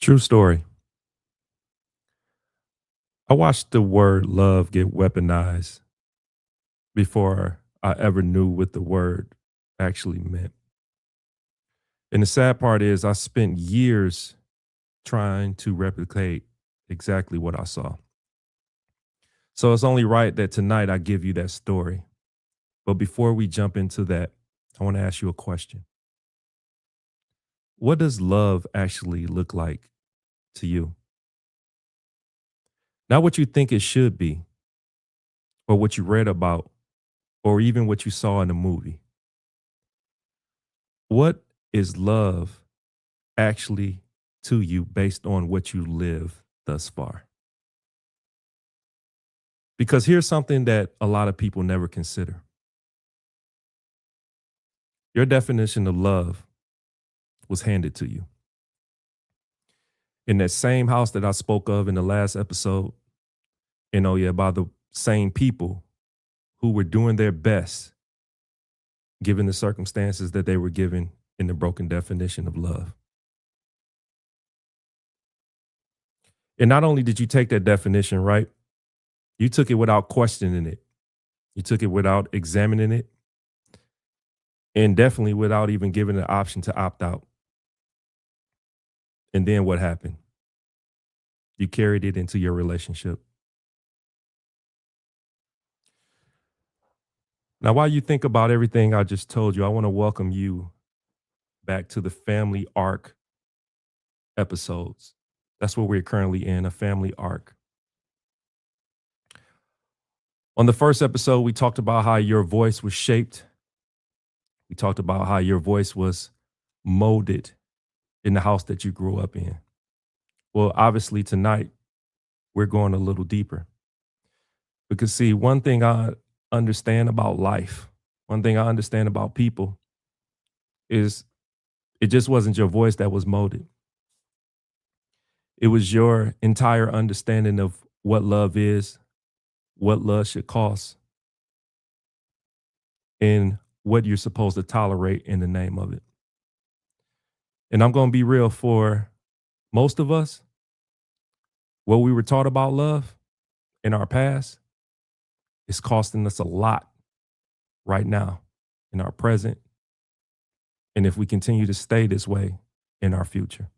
True story. I watched the word love get weaponized before I ever knew what the word actually meant. And the sad part is, I spent years trying to replicate exactly what I saw. So it's only right that tonight I give you that story. But before we jump into that, I want to ask you a question. What does love actually look like to you? Not what you think it should be, or what you read about, or even what you saw in a movie. What is love actually to you based on what you live thus far? Because here's something that a lot of people never consider. Your definition of love was handed to you. In that same house that I spoke of in the last episode, and oh yeah, by the same people who were doing their best given the circumstances that they were given in the broken definition of love. And not only did you take that definition, right? You took it without questioning it. You took it without examining it, and definitely without even giving the option to opt out. And then what happened? You carried it into your relationship. Now, while you think about everything I just told you, I want to welcome you back to the family arc episodes. That's what we're currently in, a family arc. On the first episode, we talked about how your voice was shaped. We talked about how your voice was molded in the house that you grew up in. Well, obviously, tonight, we're going a little deeper. Because, see, one thing I understand about life, one thing I understand about people is it just wasn't your voice that was molded. It was your entire understanding of what love is, what love should cost, and what you're supposed to tolerate in the name of it. And I'm going to be real, for most of us, what we were taught about love in our past is costing us a lot right now in our present. And if we continue to stay this way in our future,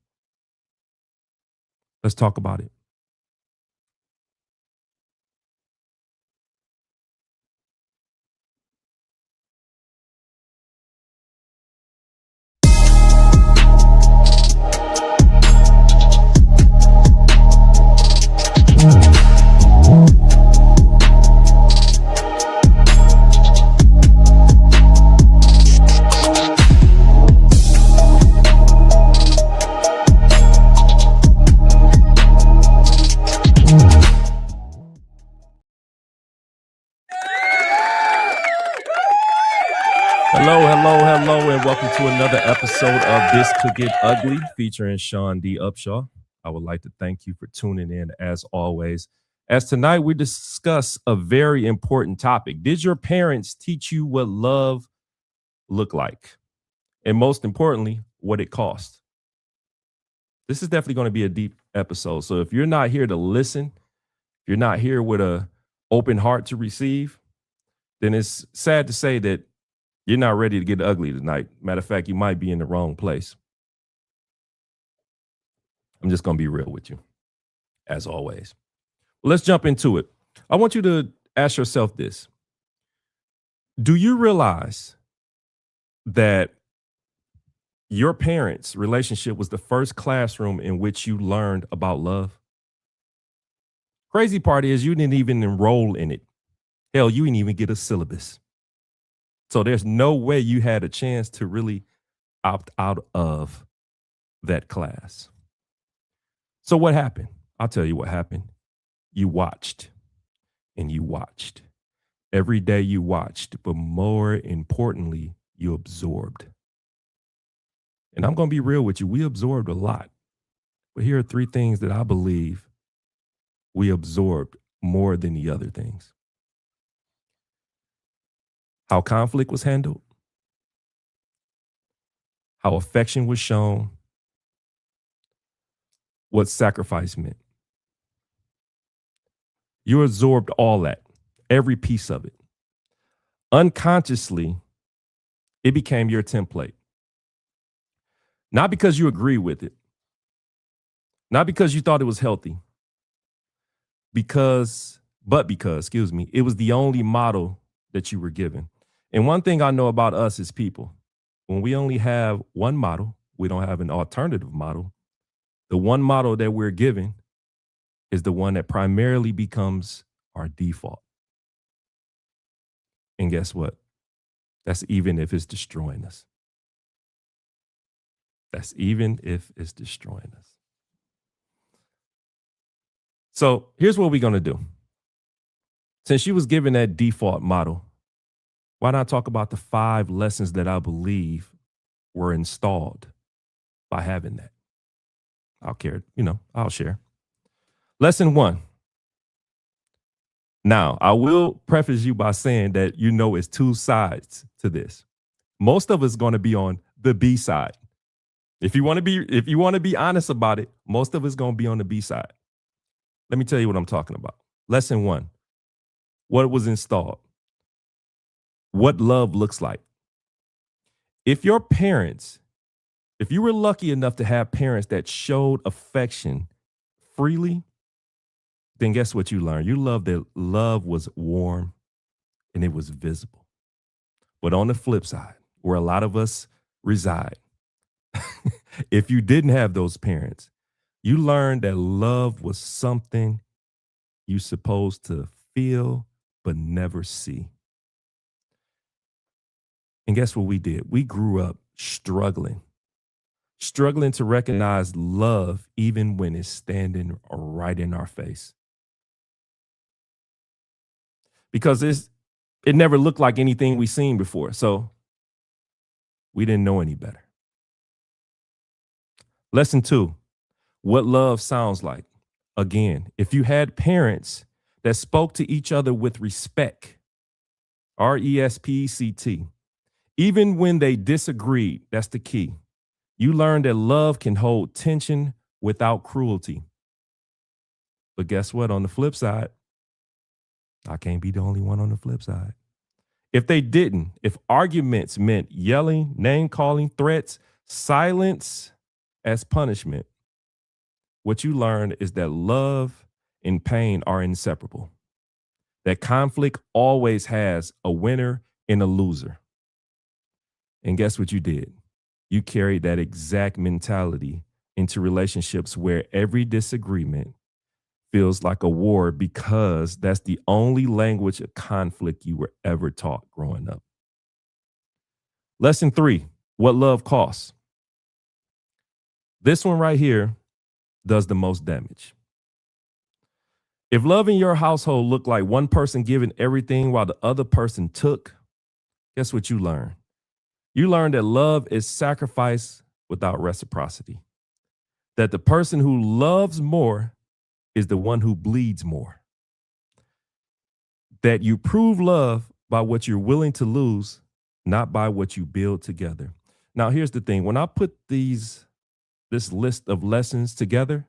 let's talk about it. Hello, and welcome to another episode of This Could Get Ugly, featuring Sean D. Upshaw. I would like to thank you for tuning in, as always. As tonight we discuss a very important topic. Did your parents teach you what love looked like? And most importantly, what it cost? This is definitely going to be a deep episode. So if you're not here to listen, if you're not here with an open heart to receive, then it's sad to say that you're not ready to get ugly tonight. Matter of fact, you might be in the wrong place. I'm just going to be real with you, as always. Well, let's jump into it. I want you to ask yourself this. Do you realize that your parents' relationship was the first classroom in which you learned about love? Crazy part is you didn't even enroll in it. Hell, you didn't even get a syllabus. So there's no way you had a chance to really opt out of that class. So what happened? I'll tell you what happened. You watched and you watched. Every day you watched, but more importantly, you absorbed. And I'm going to be real with you. We absorbed a lot. But here are three things that I believe we absorbed more than the other things. How conflict was handled, how affection was shown, what sacrifice meant. You absorbed all that, every piece of it. Unconsciously, it became your template. Not because you agree with it, not because you thought it was healthy, excuse me, it was the only model that you were given. And one thing I know about us as people, when we only have one model, we don't have an alternative model. The one model that we're given is the one that primarily becomes our default. And guess what? That's even if it's destroying us. That's even if it's destroying us. So here's what we're going to do. Since she was given that default model, why not talk about the 5 lessons that I believe were installed by having that? I'll share. Lesson 1. Now, I will preface you by saying that it's 2 sides to this. Most of us going to be on the B side. If you want to be honest about it, most of us going to be on the B side. Let me tell you what I'm talking about. Lesson 1. What was installed? What love looks like. If you were lucky enough to have parents that showed affection freely, then guess what you learned? You learned that love was warm and it was visible. But on the flip side, where a lot of us reside, if you didn't have those parents, you learned that love was something you're supposed to feel but never see. And guess what we did? We grew up struggling to recognize love even when it's standing right in our face. Because it never looked like anything we've seen before. So we didn't know any better. Lesson 2, what love sounds like. Again, if you had parents that spoke to each other with respect, RESPECT, even when they disagreed, that's the key. You learned that love can hold tension without cruelty. But guess what? On the flip side, I can't be the only one on the flip side. If arguments meant yelling, name calling, threats, silence as punishment, what you learn is that love and pain are inseparable. That conflict always has a winner and a loser. And guess what you did? You carried that exact mentality into relationships where every disagreement feels like a war because that's the only language of conflict you were ever taught growing up. Lesson 3, what love costs. This one right here does the most damage. If love in your household looked like one person giving everything while the other person took, guess what you learn? You learn that love is sacrifice without reciprocity. That the person who loves more is the one who bleeds more. That you prove love by what you're willing to lose, not by what you build together. Now, here's the thing. When I put this list of lessons together,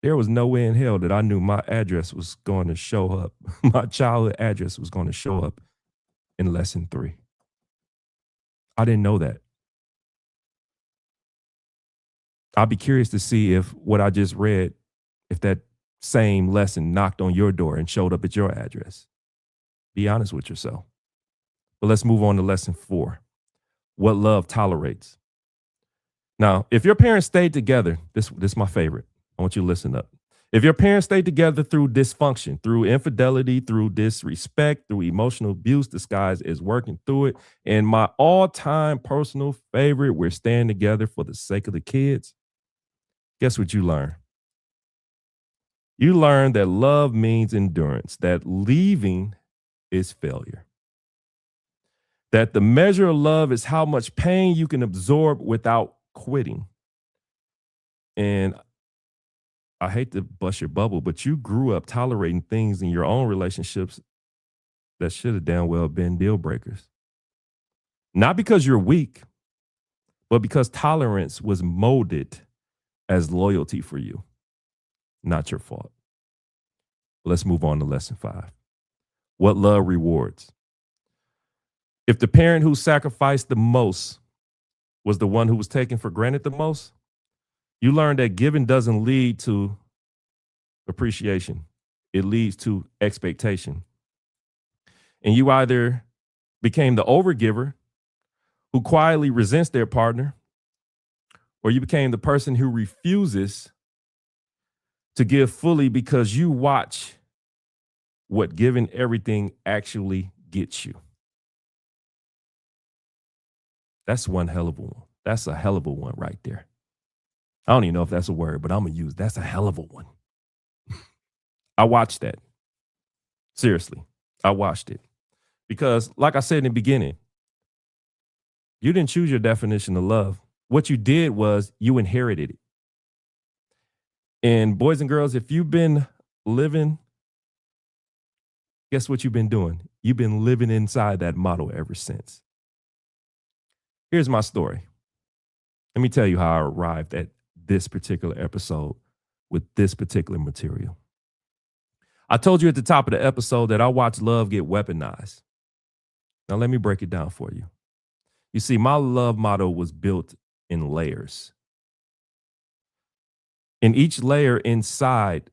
there was no way in hell that I knew my address was going to show up. My childhood address was going to show up in lesson 3. I didn't know that. I'd be curious to see if what I just read, if that same lesson knocked on your door and showed up at your address. Be honest with yourself. But let's move on to lesson 4. What love tolerates. Now, if your parents stayed together, this is my favorite. I want you to listen up. If your parents stayed together through dysfunction, through infidelity, through disrespect, through emotional abuse, disguised as working through it, and my all-time personal favorite, we're staying together for the sake of the kids, guess what you learn? You learn that love means endurance, that leaving is failure. That the measure of love is how much pain you can absorb without quitting. And I hate to bust your bubble, but you grew up tolerating things in your own relationships that should have damn well been deal breakers. Not because you're weak, but because tolerance was molded as loyalty for you, not your fault. Let's move on to lesson 5. What love rewards. If the parent who sacrificed the most was the one who was taken for granted the most, you learn that giving doesn't lead to appreciation. It leads to expectation. And you either became the overgiver who quietly resents their partner, or you became the person who refuses to give fully because you watch what giving everything actually gets you. That's one hell of a one. That's a hell of a one right there. I don't even know if that's a word, but I'm going to use that's a hell of a one. I watched that. Seriously, I watched it. Because, like I said in the beginning, you didn't choose your definition of love. What you did was you inherited it. And boys and girls, if you've been living, guess what you've been doing? You've been living inside that model ever since. Here's my story. Let me tell you how I arrived at this particular episode with this particular material. I told you at the top of the episode that I watched love get weaponized. Now, let me break it down for you. You see, my love model was built in layers. And each layer inside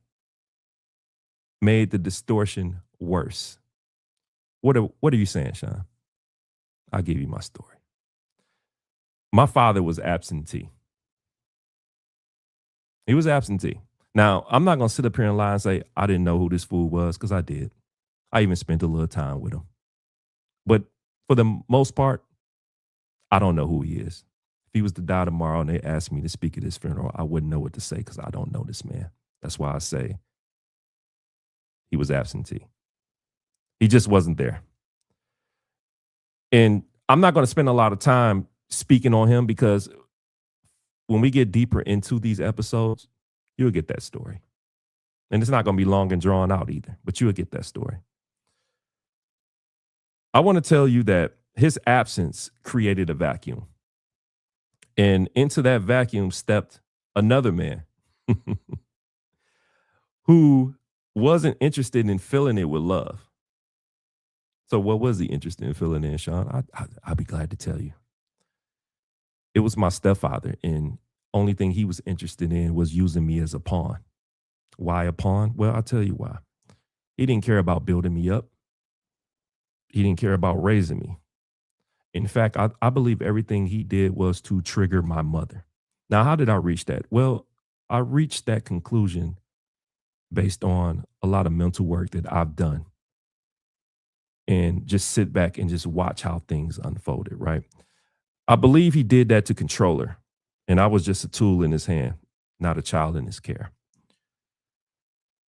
made the distortion worse. What are you saying, Sean? I'll give you my story. My father was absentee. He was absentee. Now, I'm not going to sit up here and lie and say I didn't know who this fool was, because I did. I even spent a little time with him. But for the most part, I don't know who he is. If he was to die tomorrow and they asked me to speak at his funeral, I wouldn't know what to say because I don't know this man. That's why I say he was absentee. He just wasn't there. And I'm not going to spend a lot of time speaking on him, because when we get deeper into these episodes, you'll get that story. And it's not going to be long and drawn out either, but you'll get that story. I want to tell you that his absence created a vacuum. And into that vacuum stepped another man who wasn't interested in filling it with love. So what was he interested in filling in, Sean? I'll be glad to tell you. It was my stepfather, and only thing he was interested in was using me as a pawn. Why a pawn? Well, I'll tell you why. He didn't care about building me up. He didn't care about raising me. In fact, I believe everything he did was to trigger my mother. Now, how did I reach that? Well, I reached that conclusion based on a lot of mental work that I've done, and just sit back and just watch how things unfolded, right? I believe he did that to control her, and I was just a tool in his hand, not a child in his care.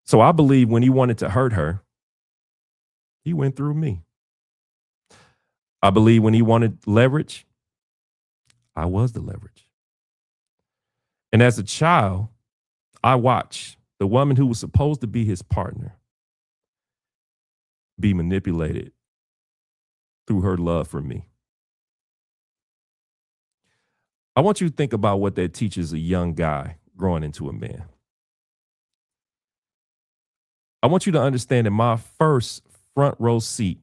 So I believe when he wanted to hurt her, he went through me. I believe when he wanted leverage, I was the leverage. And as a child, I watched the woman who was supposed to be his partner be manipulated through her love for me. I want you to think about what that teaches a young guy growing into a man. I want you to understand that my first front row seat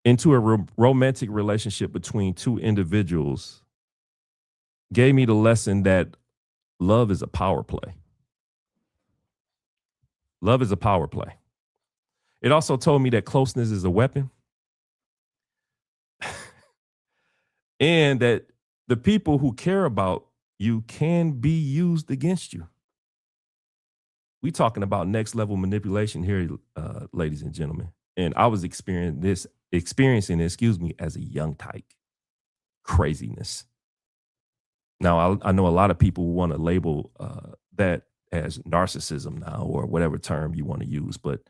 into a romantic relationship between two individuals gave me the lesson that love is a power play. Love is a power play. It also told me that closeness is a weapon, and that the people who care about you can be used against you. We talking about next level manipulation here, ladies and gentlemen. And I was experiencing this, as a young tyke. Craziness. Now, I know a lot of people want to label that as narcissism now, or whatever term you want to use, but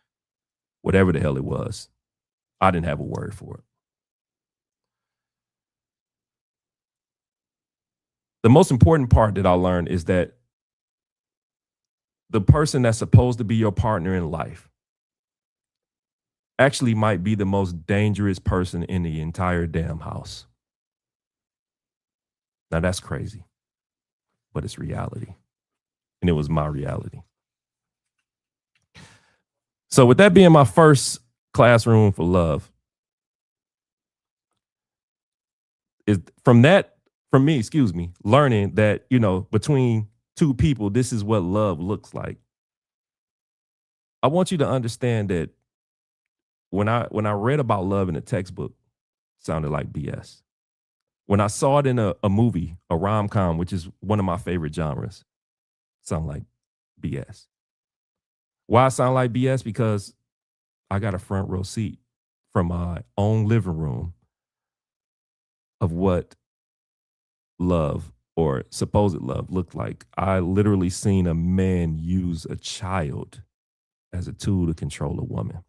whatever the hell it was, I didn't have a word for it. The most important part that I learned is that the person that's supposed to be your partner in life actually might be the most dangerous person in the entire damn house. Now that's crazy. but it's reality. And it was my reality. So with that being my first classroom for love, is from me, excuse me, learning that, between two people, this is what love looks like. I want you to understand that when I read about love in a textbook, it sounded like BS. When I saw it in a movie, a rom-com, which is one of my favorite genres, it sounded like BS. Why it sound like BS? Because I got a front row seat from my own living room of what love or supposed love looked like. I literally seen a man use a child as a tool to control a woman.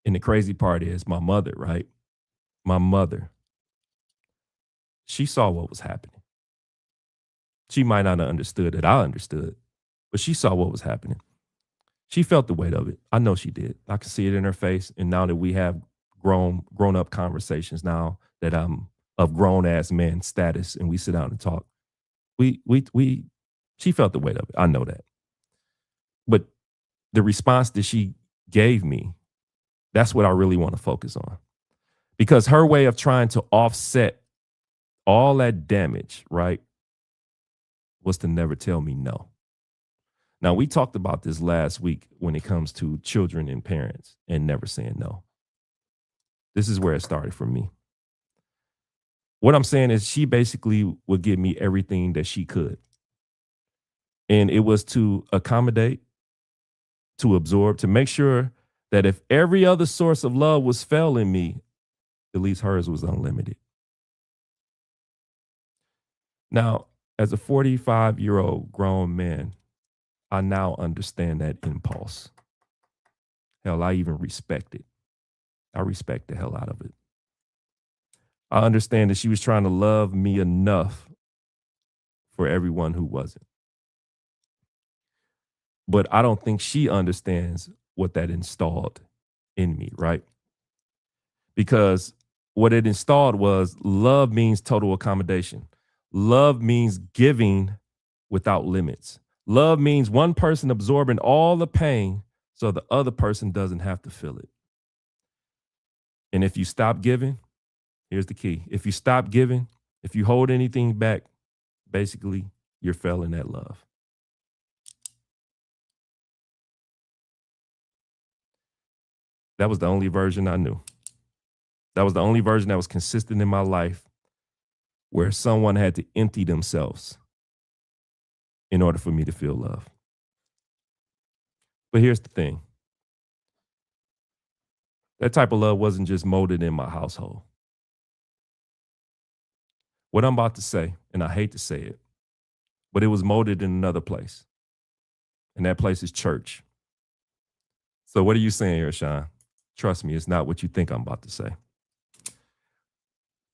And the crazy part is my mother, right? My mother, she saw what was happening. She might not have understood that I understood, but she saw what was happening. She felt the weight of it. I know she did. I can see it in her face. And now that we have grown up conversations now that I'm of grown ass man status and we sit down and talk, we she felt the weight of it. I know that. But the response that she gave me, that's what I really want to focus on. Because her way of trying to offset all that damage, right, was to never tell me no. Now, we talked about this last week when it comes to children and parents and never saying no. This is where it started for me. What I'm saying is she basically would give me everything that she could. And it was to accommodate, to absorb, to make sure that if every other source of love was failing me, at least hers was unlimited. Now, as a 45-year-old grown man, I now understand that impulse. Hell, I even respect it. I respect the hell out of it. I understand that she was trying to love me enough for everyone who wasn't. But I don't think she understands what that installed in me, right? Because what it installed was love means total accommodation. Love means giving without limits. Love means one person absorbing all the pain so the other person doesn't have to feel it. And if you stop giving, here's the key. If you stop giving, if you hold anything back, basically you're failing at love. That was the only version I knew. That was the only version that was consistent in my life where someone had to empty themselves in order for me to feel love. But here's the thing. That type of love wasn't just molded in my household. What I'm about to say, and I hate to say it, but it was molded in another place. And that place is church. So what are you saying here, Sean? Trust me, it's not what you think I'm about to say.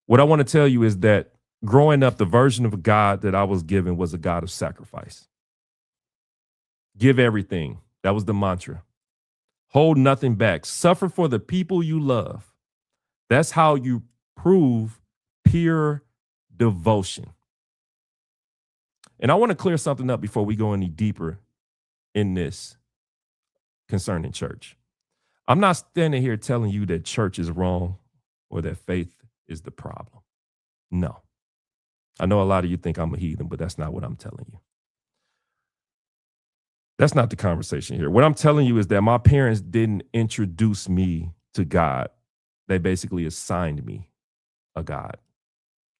What I want to tell you is that growing up, the version of God that I was given was a God of sacrifice. Give everything. That was the mantra. Hold nothing back. Suffer for the people you love. That's how you prove pure devotion. And I want to clear something up before we go any deeper in this concerning church. I'm not standing here telling you that church is wrong or that faith is the problem. No. I know a lot of you think I'm a heathen, but that's not what I'm telling you. That's not the conversation here. What I'm telling you is that my parents didn't introduce me to God. They basically assigned me a God.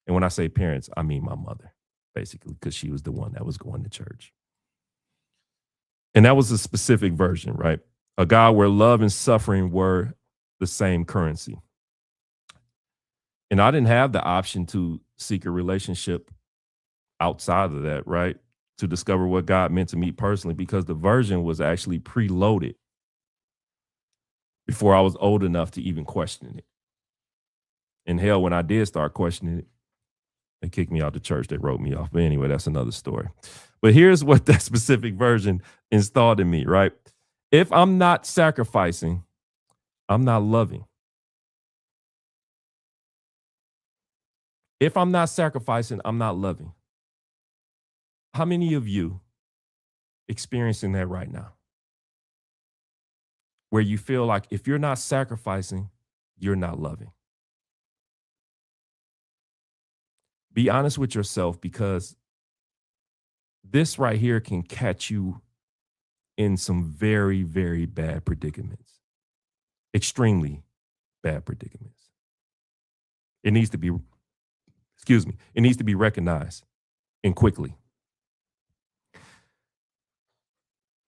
And when I say parents, I mean my mother, basically, because she was the one that was going to church. And that was a specific version, right? A God where love and suffering were the same currency. And I didn't have the option to seek a relationship outside of that, right? To discover what God meant to me personally, because the version was actually preloaded before I was old enough to even question it. And hell, when I did start questioning it, they kicked me out of church. They wrote me off. But anyway, that's another story. But here's what that specific version installed in me, right? If I'm not sacrificing, I'm not loving. If I'm not sacrificing, I'm not loving. How many of you experiencing that right now? Where you feel like if you're not sacrificing, you're not loving. Be honest with yourself because this right here can catch you in some very, very bad predicaments, extremely bad predicaments. It needs to be, excuse me, it needs to be recognized and quickly.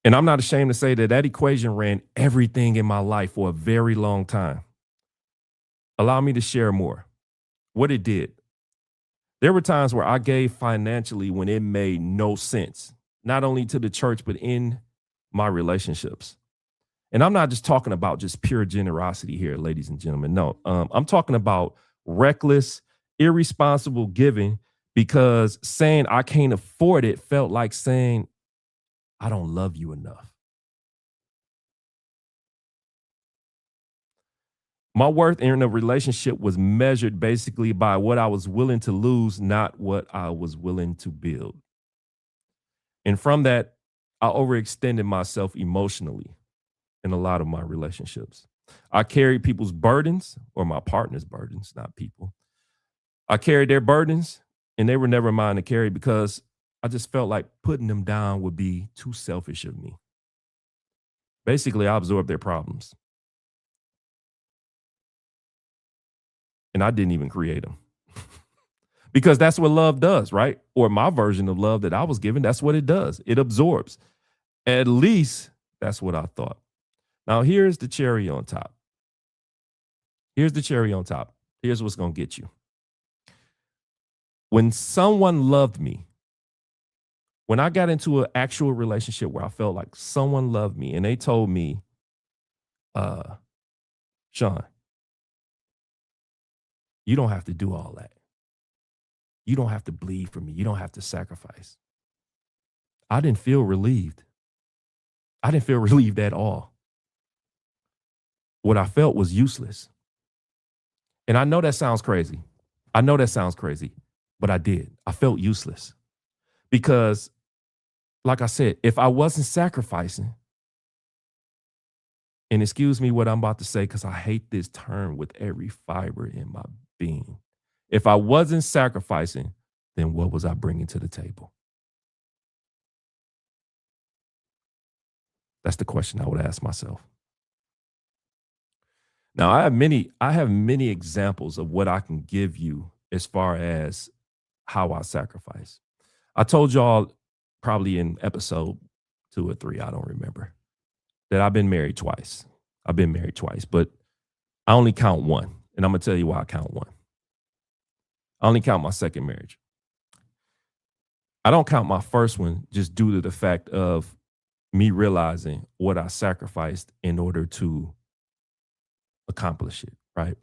And I'm not ashamed to say that that equation ran everything in my life for a very long time. Allow me to share more. What it did. There were times where I gave financially when it made no sense, not only to the church, but in my relationships. And I'm not just talking about just pure generosity here, ladies and gentlemen. No, I'm talking about reckless, irresponsible giving because saying I can't afford it felt like saying I don't love you enough. My worth in a relationship was measured basically by what I was willing to lose, not what I was willing to build. And from that, I overextended myself emotionally in a lot of my relationships. I carried people's burdens or my partner's burdens, not people. I carried their burdens and they were never mine to carry because I just felt like putting them down would be too selfish of me. Basically, I absorbed their problems and I didn't even create them because that's what love does, right? Or my version of love that I was given, that's what it does. It absorbs. At least that's what I thought. Now, here's the cherry on top. Here's the cherry on top. Here's what's going to get you. When someone loved me, when I got into an actual relationship where I felt like someone loved me and they told me, Sean, you don't have to do all that. You don't have to bleed for me. You don't have to sacrifice. I didn't feel relieved. I didn't feel relieved at all. What I felt was useless. And I know that sounds crazy. I know that sounds crazy, but I did. I felt useless because, like I said, if I wasn't sacrificing, and excuse me what I'm about to say because I hate this term with every fiber in my being. If I wasn't sacrificing, then what was I bringing to the table? That's the question I would ask myself. Now, I have many examples of what I can give you as far as how I sacrifice. I told y'all probably in episode 2 or 3, I don't remember, that I've been married twice. I've been married twice, but I only count one. And I'm going to tell you why I count one. I only count my second marriage. I don't count my first one just due to the fact of me realizing what I sacrificed in order to accomplish it, right?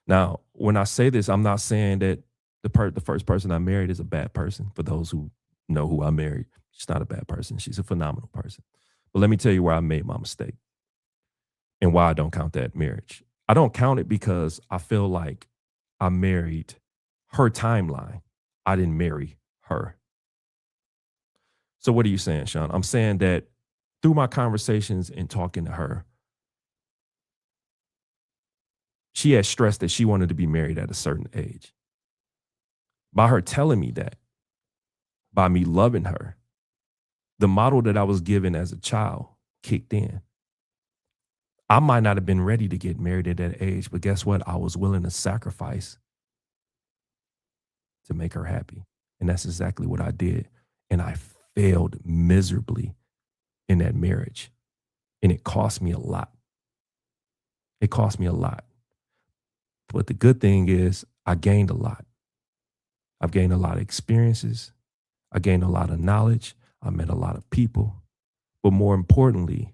Now, when I say this, I'm not saying that the first person I married is a bad person. For those who know who I married, she's not a bad person. She's a phenomenal person. But let me tell you where I made my mistake and why I don't count that marriage. I don't count it because I feel like I married her timeline. I didn't marry her. So what are you saying, Sean? I'm saying that through my conversations and talking to her, she had stressed that she wanted to be married at a certain age. By her telling me that, by me loving her, the model that I was given as a child kicked in. I might not have been ready to get married at that age, but guess what? I was willing to sacrifice to make her happy. And that's exactly what I did. And I failed miserably in that marriage. And it cost me a lot. It cost me a lot. But the good thing is I gained a lot. I've gained a lot of experiences. I gained a lot of knowledge. I met a lot of people. But more importantly,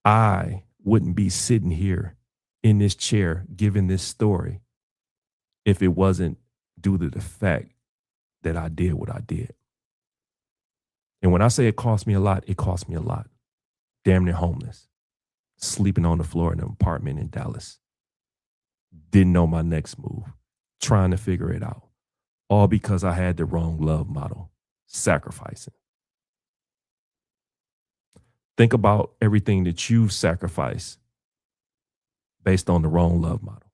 I wouldn't be sitting here in this chair giving this story if it wasn't due to the fact that I did what I did. And when I say it cost me a lot, it cost me a lot. Damn near homeless, sleeping on the floor in an apartment in Dallas. Didn't know my next move, trying to figure it out. All because I had the wrong love model. sacrificing. Think about everything that you've sacrificed based on the wrong love model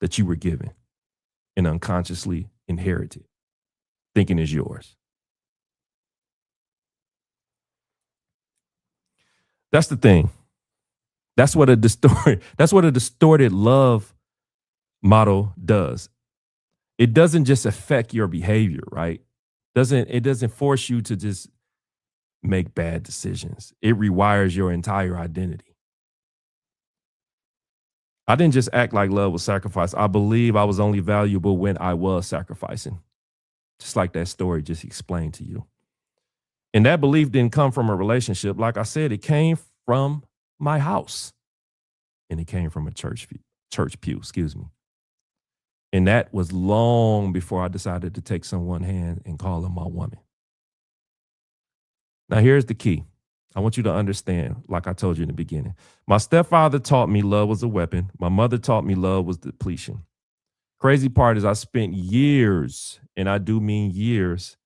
that you were given and unconsciously inherited, thinking is yours. That's the thing. That's what a distorted love model does. It doesn't just affect your behavior, right? It doesn't force you to just make bad decisions. It rewires your entire identity. I didn't just act like love was sacrifice. I believe I was only valuable when I was sacrificing, just like that story just explained to you. And that belief didn't come from a relationship. Like I said, it came from my house, and it came from a church pew, excuse me. And that was long before I decided to take someone's hand and call her my woman. Now, here's the key. I want you to understand, like I told you in the beginning, my stepfather taught me love was a weapon. My mother taught me love was depletion. Crazy part is I spent years, and I do mean years,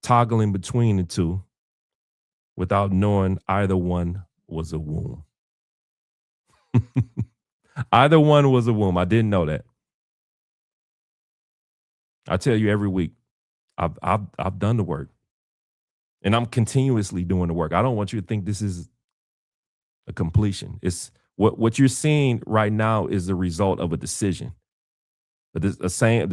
toggling between the two without knowing either one was a womb. Either one was a womb. I didn't know that. I tell you every week, I've done the work, and I'm continuously doing the work. I don't want you to think this is a completion. It's what you're seeing right now is the result of a decision. But the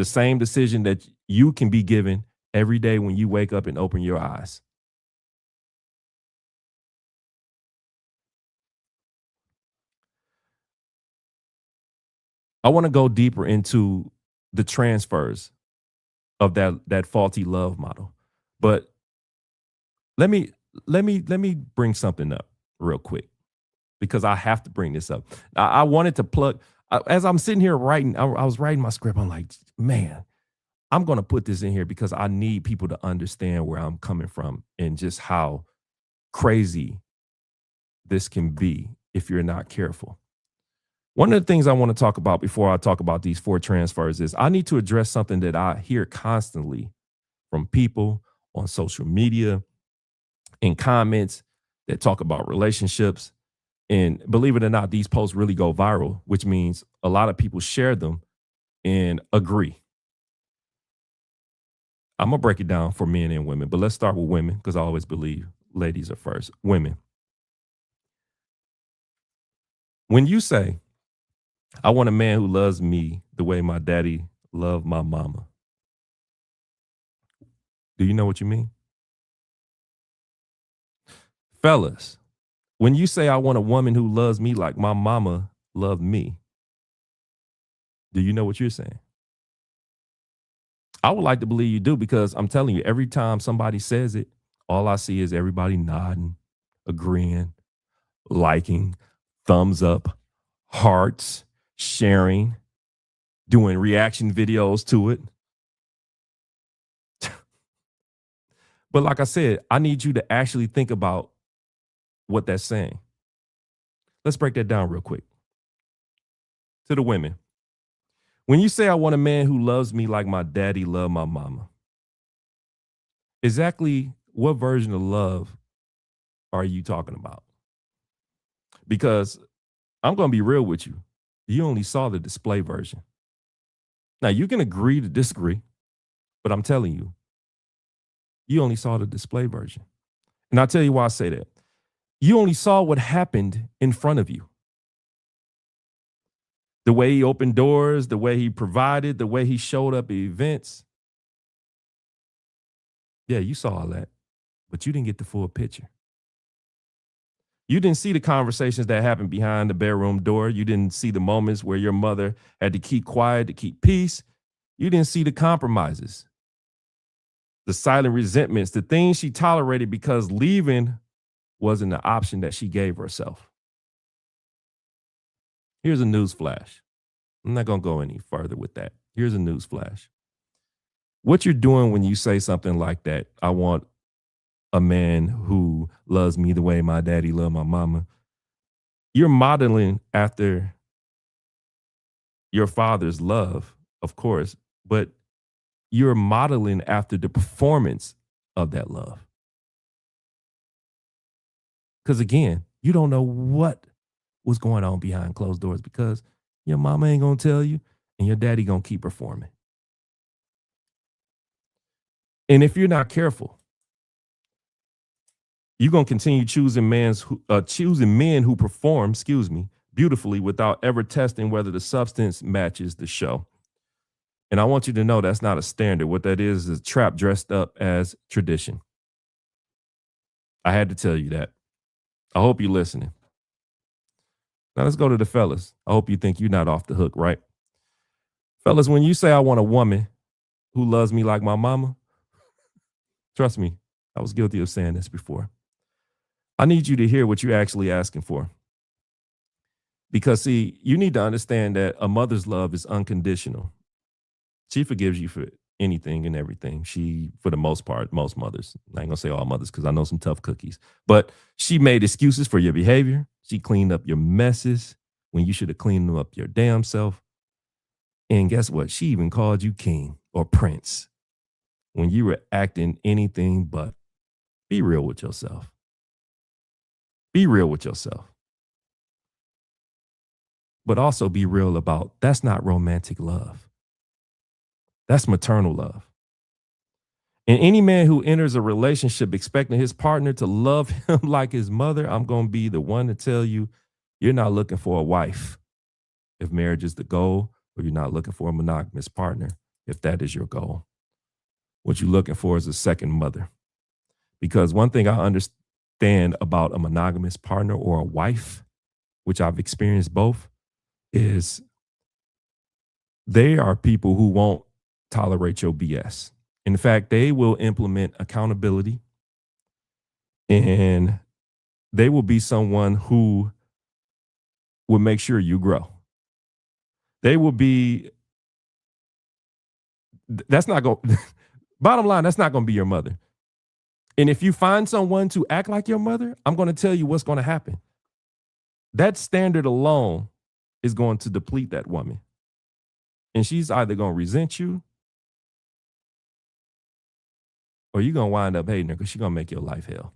same decision that you can be given every day when you wake up and open your eyes. I want to go deeper into the transfers of that faulty love model. But let me let me bring something up real quick because I have to bring this up. I wanted to plug as I'm sitting here writing. I was writing my script. I'm like, man, I'm going to put this in here because I need people to understand where I'm coming from and just how crazy this can be if you're not careful. One of the things I want to talk about before I talk about these four transfers is I need to address something that I hear constantly from people on social media in comments that talk about relationships. And believe it or not, these posts really go viral, which means a lot of people share them and agree. I'm going to break it down for men and women, but let's start with women because I always believe ladies are first. Women, when you say, I want a man who loves me the way my daddy loved my mama, do you know what you mean? Fellas, when you say, I want a woman who loves me like my mama loved me, do you know what you're saying? I would like to believe you do because I'm telling you, every time somebody says it, all I see is everybody nodding, agreeing, liking, thumbs up, hearts, sharing, doing reaction videos to it. But like I said, I need you to actually think about what that's saying. Let's break that down real quick. To the women, when you say, I want a man who loves me like my daddy loved my mama, exactly what version of love are you talking about? Because I'm going to be real with you. You only saw the display version. Now, you can agree to disagree, but I'm telling you, you only saw the display version. And I'll tell you why I say that. You only saw what happened in front of you. The way he opened doors, the way he provided, the way he showed up at events. Yeah, you saw all that, but you didn't get the full picture. You didn't see the conversations that happened behind the bedroom door. You didn't see the moments where your mother had to keep quiet to keep peace. You didn't see the compromises, the silent resentments, the things she tolerated because leaving wasn't the option that she gave herself. Here's a news flash. I'm not going to go any further with that. Here's a news flash. What you're doing when you say something like that, I want a man who loves me the way my daddy loved my mama, you're modeling after your father's love, of course, but you're modeling after the performance of that love. Because again, you don't know what was going on behind closed doors because your mama ain't gonna tell you and your daddy gonna keep performing. And if you're not careful, you're gonna continue choosing men who perform, beautifully without ever testing whether the substance matches the show. And I want you to know that's not a standard. What that is a trap dressed up as tradition. I had to tell you that. I hope you're listening. Now let's go to the fellas. I hope you think you're not off the hook, right? Fellas, when you say I want a woman who loves me like my mama, trust me, I was guilty of saying this before. I need you to hear what you're actually asking for. Because, see, you need to understand that a mother's love is unconditional. She forgives you for anything and everything. She, for the most part, most mothers, I ain't gonna say all mothers because I know some tough cookies, but she made excuses for your behavior. She cleaned up your messes when you should have cleaned them up your damn self. And guess what? She even called you king or prince when you were acting anything but. Be real with yourself. Be real with yourself. But also be real about that's not romantic love. That's maternal love. And any man who enters a relationship expecting his partner to love him like his mother, I'm going to be the one to tell you, you're not looking for a wife if marriage is the goal, or you're not looking for a monogamous partner if that is your goal. What you're looking for is a second mother. Because one thing I understand about a monogamous partner or a wife, which I've experienced both, is they are people who won't tolerate your BS. In fact, they will implement accountability and they will be someone who will make sure you grow. They will be, that's not going, bottom line, that's not going to be your mother. And if you find someone to act like your mother, I'm going to tell you what's going to happen. That standard alone is going to deplete that woman. And she's either going to resent you or you're going to wind up hating her because she's going to make your life hell.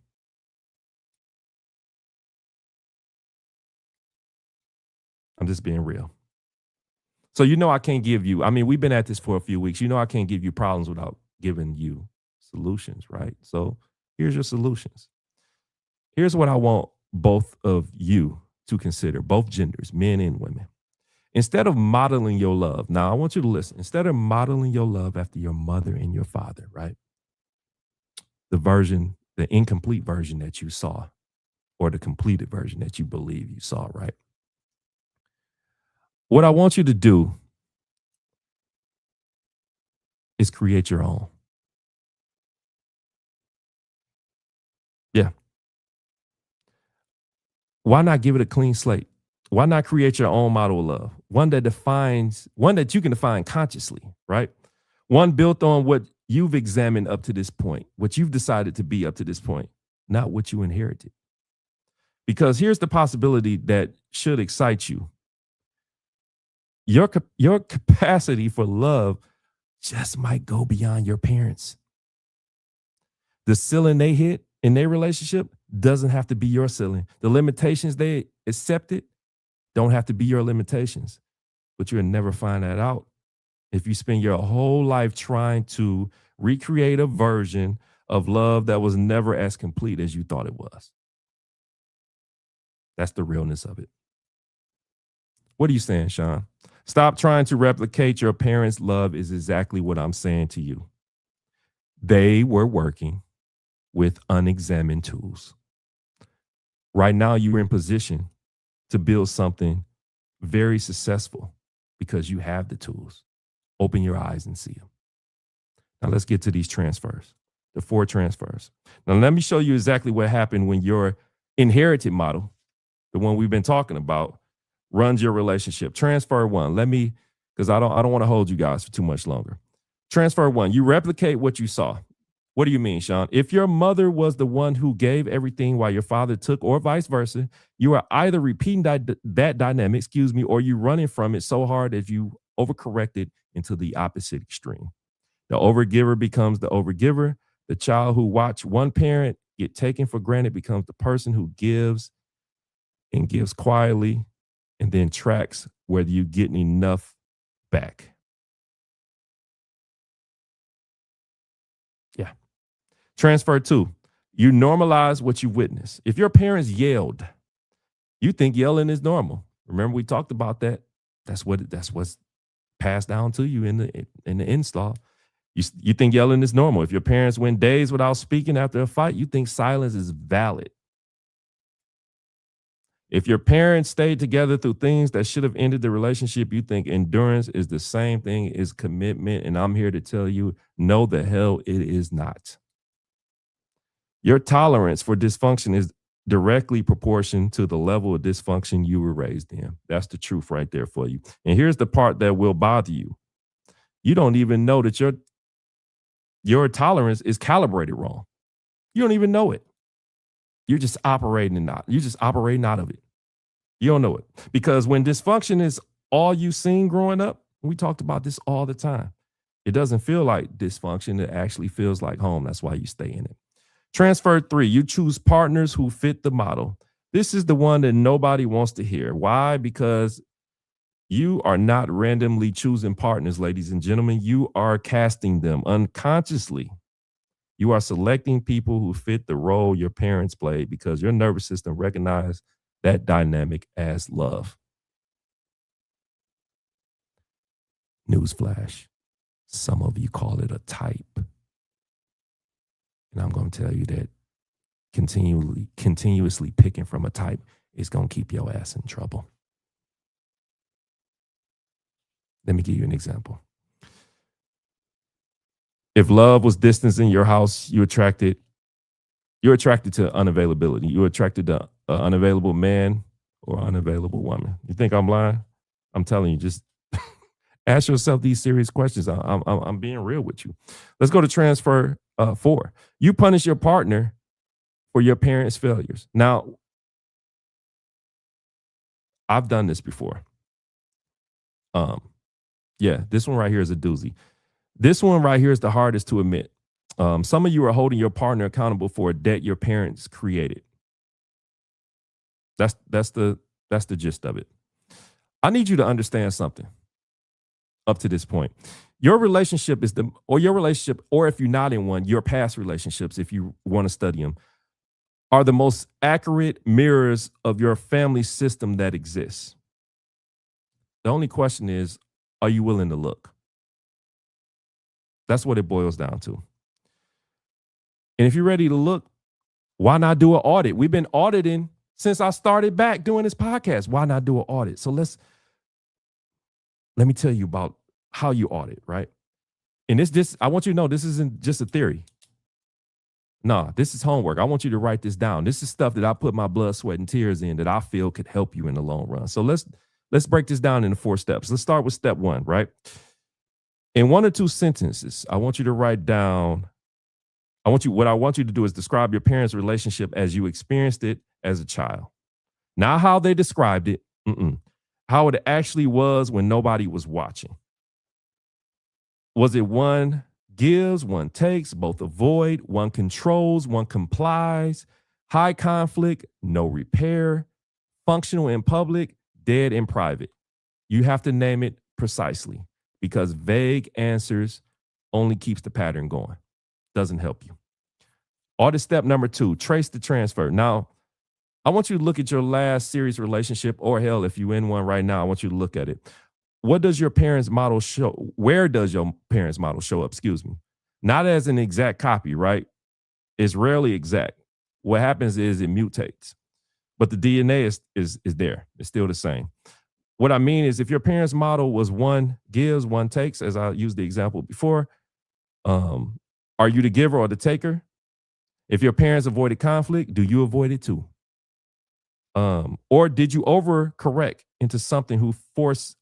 I'm just being real. So I can't give you, we've been at this for a few weeks. I can't give you problems without giving you solutions, right? So here's your solutions. Here's what I want both of you to consider, both genders, men and women. Instead of modeling your love, now I want you to listen, instead of modeling your love after your mother and your father, right? The incomplete version that you saw, or the completed version that you believe you saw, right? What I want you to do is create your own. Yeah. Why not give it a clean slate? Why not create your own model of love? One that you can define consciously, right? One built on what you've examined up to this point, what you've decided to be up to this point, not what you inherited. Because here's the possibility that should excite you. Your capacity for love just might go beyond your parents. The ceiling they hit in their relationship doesn't have to be your ceiling. The limitations they accepted don't have to be your limitations. But you'll never find that out if you spend your whole life trying to recreate a version of love that was never as complete as you thought it was. That's the realness of it. What are you saying, Sean? Stop trying to replicate your parents' love is exactly what I'm saying to you. They were working with unexamined tools. Right now, you're in position to build something very successful because you have the tools. Open your eyes and see them. Now let's get to these transfers, the 4 transfers. Now let me show you exactly what happened when your inherited model, the one we've been talking about, runs your relationship. Transfer 1. Because I don't want to hold you guys for too much longer. Transfer 1. You replicate what you saw. What do you mean, Sean? If your mother was the one who gave everything while your father took, or vice versa, you are either repeating that dynamic, or you running from it so hard as you overcorrected into the opposite extreme. The overgiver becomes the overgiver. The child who watched one parent get taken for granted becomes the person who gives and gives quietly and then tracks whether you're getting enough back. Yeah. Transfer two, you normalize what you witness. If your parents yelled, you think yelling is normal. Remember, we talked about that. That's what's passed down to you in the install. You think yelling is normal. If your parents went days without speaking after a fight, you think silence is valid. If your parents stayed together through things that should have ended the relationship, you think endurance is the same thing as commitment. And I'm here to tell you, no, the hell it is not. Your tolerance for dysfunction is directly proportional to the level of dysfunction you were raised in. That's the truth right there for you. And here's the part that will bother you. You don't even know that your tolerance is calibrated wrong. You don't even know it. You're just operating out. You're just operating out of it. You don't know it. Because when dysfunction is all you've seen growing up, we talked about this all the time. It doesn't feel like dysfunction. It actually feels like home. That's why you stay in it. Transfer three, you choose partners who fit the model. This is the one that nobody wants to hear. Why? Because you are not randomly choosing partners, ladies and gentlemen. You are casting them unconsciously. You are selecting people who fit the role your parents played because your nervous system recognizes that dynamic as love. Newsflash. Some of you call it a type. And I'm going to tell you that continuously picking from a type is going to keep your ass in trouble. Let me give you an example. If love was distance in your house, you're attracted to unavailability. You're attracted to an unavailable man or unavailable woman. You think I'm lying? I'm telling you, just ask yourself these serious questions. I'm being real with you. Let's go to transfer 4. You punish your partner for your parents' failures. Now, I've done this before. Yeah, this one right here is a doozy. This one right here is the hardest to admit. Some of you are holding your partner accountable for a debt your parents created. That's the gist of it. I need you to understand something up to this point. Your relationship or if you're not in one, your past relationships, if you want to study them, are the most accurate mirrors of your family system that exists. The only question is, are you willing to look? That's what it boils down to. And if you're ready to look, why not do an audit? We've been auditing since I started back doing this podcast. Why not do an audit? So let me tell you about how you audit, right? And I want you to know this isn't just a theory. No, this is homework. I want you to write this down. This is stuff that I put my blood, sweat, and tears in that I feel could help you in the long run. So let's break this down into 4 steps. Let's start with step 1, right? In 1 or 2 sentences, I want you to write down, what I want you to do is describe your parents' relationship as you experienced it as a child. Not how they described it, how it actually was when nobody was watching. Was it one gives, one takes, both avoid, one controls, one complies, high conflict, no repair, functional in public, dead in private? You have to name it precisely because vague answers only keeps the pattern going. Doesn't help you. Audit step number 2, trace the transfer. Now, I want you to look at your last serious relationship, or hell, if you're in one right now, I want you to look at it. What does your parents' model show? Where does your parents' model show up? Excuse me. Not as an exact copy, right? It's rarely exact. What happens is it mutates, but the DNA is there. It's still the same. What I mean is if your parents' model was one gives, one takes, as I used the example before, are you the giver or the taker? If your parents avoided conflict, do you avoid it too? Or did you overcorrect into something who forces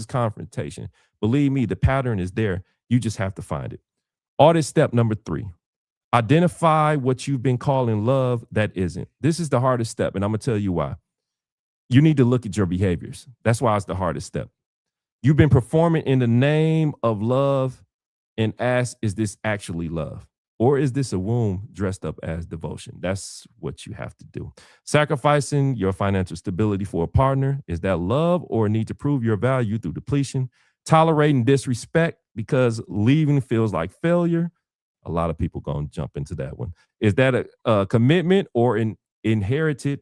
confrontation? Believe me, the pattern is there. You just have to find it. Audit step number 3. Identify what you've been calling love that isn't. This is the hardest step, and I'm going to tell you why. You need to look at your behaviors. That's why it's the hardest step. You've been performing in the name of love and ask, is this actually love? Or is this a womb dressed up as devotion? That's what you have to do. Sacrificing your financial stability for a partner, is that love or a need to prove your value through depletion? Tolerating disrespect because leaving feels like failure. A lot of people going to jump into that one. Is that a commitment or an inherited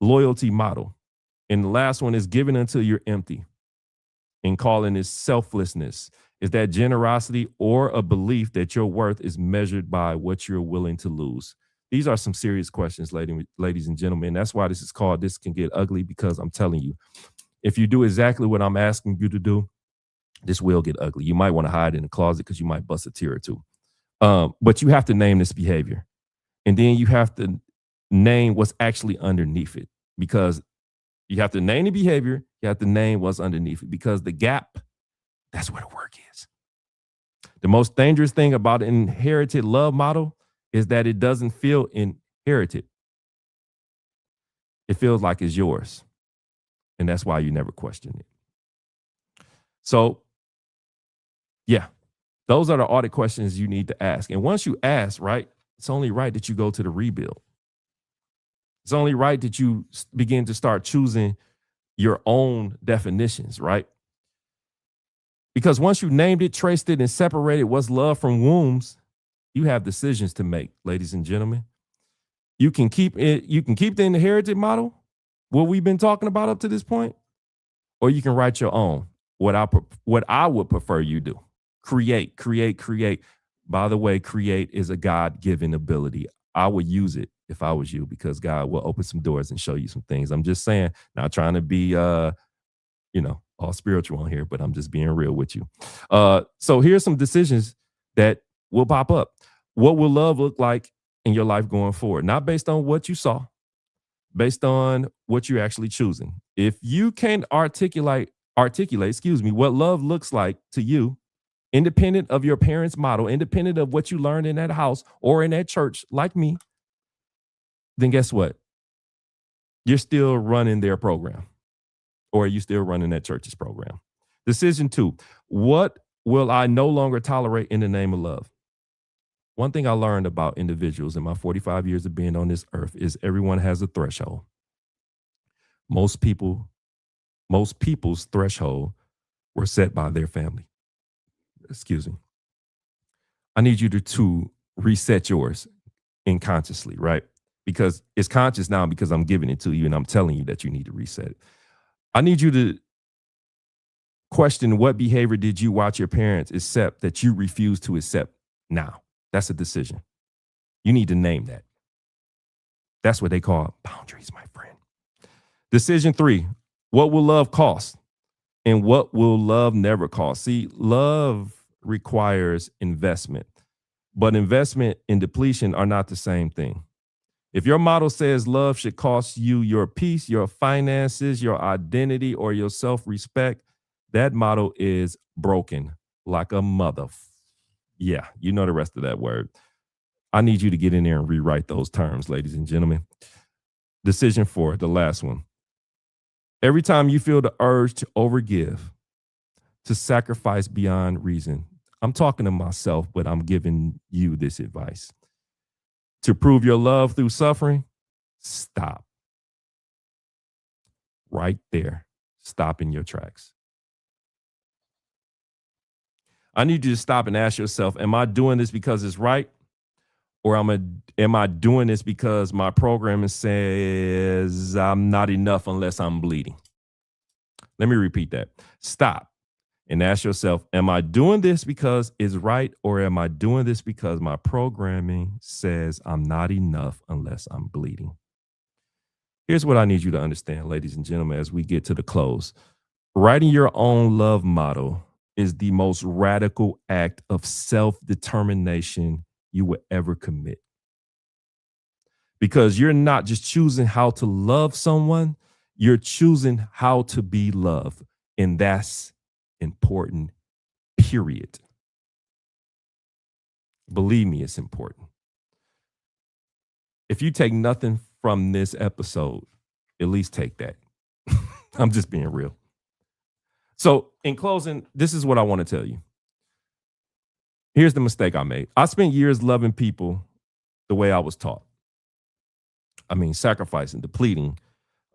loyalty model? And the last one is giving until you're empty, and calling it selflessness. Is that generosity or a belief that your worth is measured by what you're willing to lose? These are some serious questions, ladies and gentlemen. That's why this is called This Can Get Ugly, because I'm telling you, if you do exactly what I'm asking you to do, this will get ugly. You might want to hide in the closet because you might bust a tear or two. But you have to name this behavior. And then you have to name what's actually underneath it, because you have to name the behavior. You have to name what's underneath it, because the gap, that's where the work is. The most dangerous thing about an inherited love model is that it doesn't feel inherited. It feels like it's yours. And that's why you never question it. So, yeah, those are the audit questions you need to ask. And once you ask, right, it's only right that you go to the rebuild. It's only right that you begin to start choosing your own definitions, right? Because once you named it, traced it, and separated what's love from wombs, you have decisions to make, ladies and gentlemen. You can keep the inherited model, what we've been talking about up to this point, or you can write your own. What I would prefer you do. Create. By the way, create is a God-given ability. I would use it if I was you, because God will open some doors and show you some things. I'm just saying, not trying to be all spiritual on here, but I'm just being real with you. So here's some decisions that will pop up. What will love look like in your life going forward? Not based on what you saw, based on what you're actually choosing. If you can articulate, what love looks like to you, independent of your parents' model, independent of what you learned in that house or in that church, like me, then guess what? You're still running their program, or are you still running that church's program? Decision 2, what will I no longer tolerate in the name of love? One thing I learned about individuals in my 45 years of being on this earth is everyone has a threshold. Most people's threshold were set by their family. Excuse me. I need you to reset yours unconsciously, right? Because it's conscious now, because I'm giving it to you and I'm telling you that you need to reset it. I need you to question, what behavior did you watch your parents accept that you refuse to accept now? That's a decision. You need to name that. That's what they call boundaries, my friend. Decision 3, what will love cost? And what will love never cost? See, love requires investment, but investment and depletion are not the same thing. If your model says love should cost you your peace, your finances, your identity, or your self-respect, that model is broken like a mother. Yeah, you know the rest of that word. I need you to get in there and rewrite those terms, ladies and gentlemen. Decision 4, the last one. Every time you feel the urge to overgive, to sacrifice beyond reason, I'm talking to myself, but I'm giving you this advice. To prove your love through suffering, stop. Right there. Stop in your tracks. I need you to stop and ask yourself, am I doing this because it's right? Or am I doing this because my programming says I'm not enough unless I'm bleeding? Let me repeat that. Stop and ask yourself, am I doing this because it's right? Or am I doing this because my programming says I'm not enough unless I'm bleeding? Here's what I need you to understand, ladies and gentlemen, as we get to the close. Writing your own love model is the most radical act of self-determination you will ever commit. Because you're not just choosing how to love someone, you're choosing how to be loved. And that's important, period. Believe me, it's important. If you take nothing from this episode, at least take that. I'm just being real. So in closing, this is what I want to tell you. Here's the mistake I made. I spent years loving people the way I was taught. I mean, sacrificing, depleting,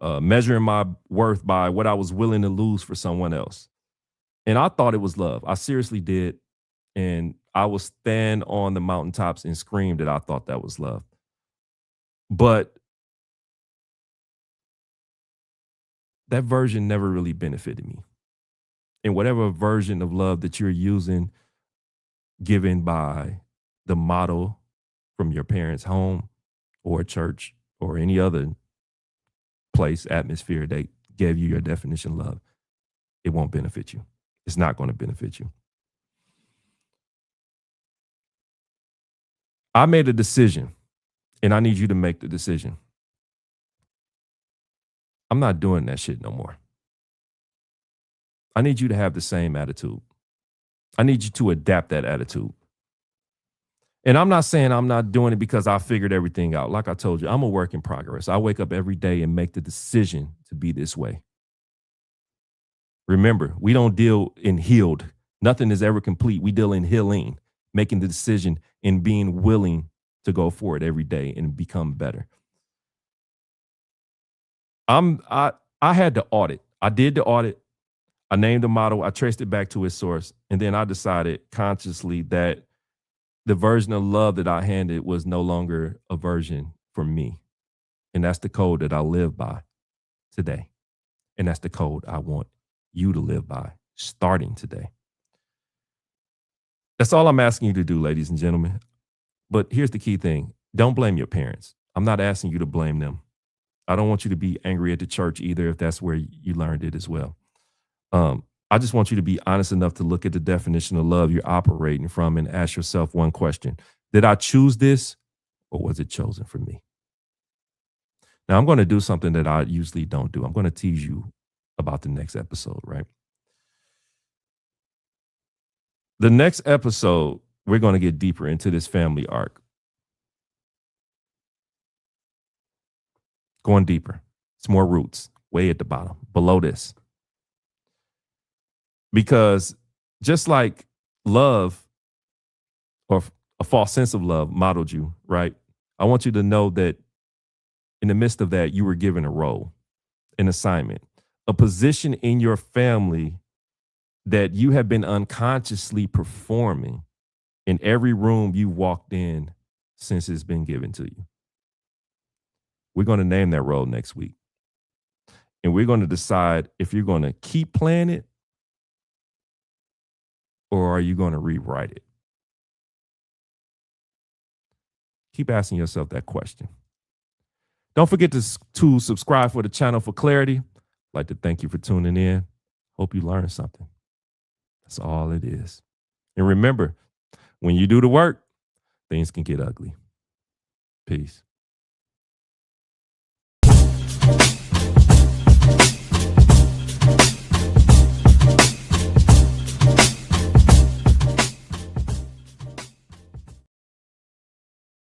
measuring my worth by what I was willing to lose for someone else. And I thought it was love. I seriously did. And I would stand on the mountaintops and scream that I thought that was love. But that version never really benefited me. And whatever version of love that you're using, given by the model from your parents' home or church or any other place, atmosphere that gave you your definition of love, it won't benefit you. It's not going to benefit you. I made a decision, and I need you to make the decision. I'm not doing that shit no more. I need you to have the same attitude. I need you to adapt that attitude. And I'm not saying I'm not doing it because I figured everything out. Like I told you, I'm a work in progress. I wake up every day and make the decision to be this way. Remember, we don't deal in healed. Nothing is ever complete. We deal in healing, making the decision and being willing to go forward every day and become better. I had to audit. I did the audit. I named the model. I traced it back to its source. And then I decided consciously that the version of love that I handed was no longer a version for me. And that's the code that I live by today. And that's the code I want you to live by starting today. That's all I'm asking you to do, ladies and gentlemen. But here's the key thing. Don't blame your parents. I'm not asking you to blame them. I don't want you to be angry at the church either if that's where you learned it as well. I just want you to be honest enough to look at the definition of love you're operating from and ask yourself one question. Did I choose this or was it chosen for me? Now, I'm going to do something that I usually don't do. I'm going to tease you about the next episode, right? The next episode, we're going to get deeper into this family arc. Going deeper. It's more roots, way at the bottom, below this. Because just like love or a false sense of love modeled you, right? I want you to know that in the midst of that, you were given a role, an assignment, a position in your family that you have been unconsciously performing in every room you walked in since it's been given to you. We're going to name that role next week. And we're going to decide if you're going to keep playing it or are you going to rewrite it? Keep asking yourself that question. Don't forget to subscribe for the channel for clarity. I'd like to thank you for tuning in. Hope you learned something. That's all it is. And remember, when you do the work, things can get ugly. Peace.